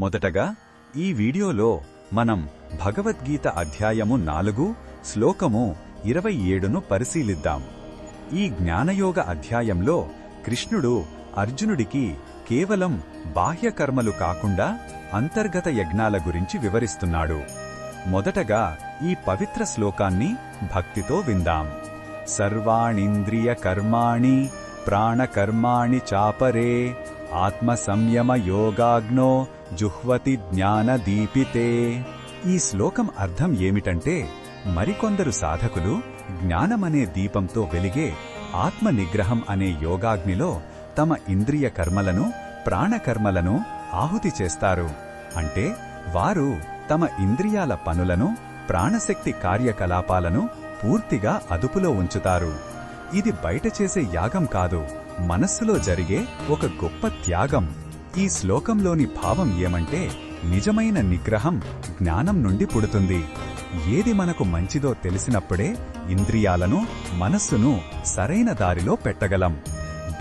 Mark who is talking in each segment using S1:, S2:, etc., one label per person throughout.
S1: మొదటగా ఈ వీడియోలో మనం భగవద్గీత అధ్యాయము 4 శ్లోకము 27ను పరిశీలిద్దాం. ఈ జ్ఞానయోగ అధ్యాయంలో కృష్ణుడు అర్జునుడికి కేవలం బాహ్యకర్మలు కాకుండా అంతర్గత యజ్ఞాల గురించి వివరిస్తున్నాడు. మొదటగా ఈ పవిత్ర శ్లోకాన్ని భక్తితో విందాం. సర్వాణీంద్రియ కర్మాణి ప్రాణకర్మాణి చాపరే ఆత్మ సంయమ యోగాగ్నో జుహ్వతి జ్ఞానదీపితే. ఈ శ్లోకం అర్థం ఏమిటంటే, మరికొందరు సాధకులు జ్ఞానమనే దీపంతో వెలిగే ఆత్మ నిగ్రహం అనే యోగాగ్నిలో తమ ఇంద్రియ కర్మలను ప్రాణకర్మలను ఆహుతి చేస్తారు. అంటే వారు తమ ఇంద్రియాల పనులను ప్రాణశక్తి కార్యకలాపాలను పూర్తిగా అదుపులో ఉంచుతారు. ఇది బయట చేసే యాగం కాదు, మనస్సులో జరిగే ఒక గొప్ప త్యాగం. ఈ శ్లోకంలోని భావం ఏమంటే, నిజమైన నిగ్రహం జ్ఞానం నుండి పుడుతుంది. ఏది మనకు మంచిదో తెలిసినప్పుడే ఇంద్రియాలను మనస్సును సరైన దారిలో పెట్టగలం.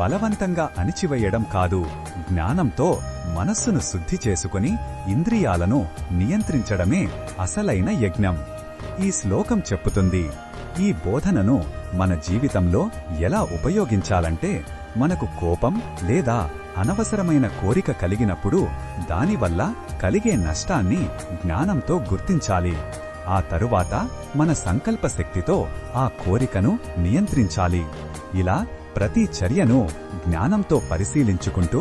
S1: బలవంతంగా అణిచివేయడం కాదు, జ్ఞానంతో మనస్సును శుద్ధి చేసుకుని ఇంద్రియాలను నియంత్రించడమే అసలైన యజ్ఞం. ఈ శ్లోకం చెప్పుతుంది, ఈ బోధనను మన జీవితంలో ఎలా ఉపయోగించాలంటే, మనకు కోపం లేదా అనవసరమైన కోరిక కలిగినప్పుడు దానివల్ల కలిగే నష్టాన్ని జ్ఞానంతో గుర్తించాలి. ఆ తరువాత మన సంకల్ప శక్తితో ఆ కోరికను నియంత్రించాలి. ఇలా ప్రతి చర్యను జ్ఞానంతో పరిశీలించుకుంటూ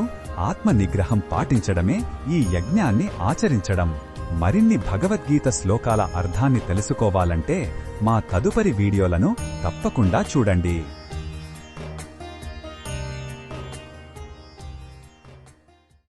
S1: ఆత్మ నిగ్రహం పాటించడమే ఈ యజ్ఞాన్ని ఆచరించడం. మరిన్ని భగవద్గీత శ్లోకాల అర్థాన్ని తెలుసుకోవాలంటే మా తదుపరి వీడియోలను తప్పకుండా చూడండి.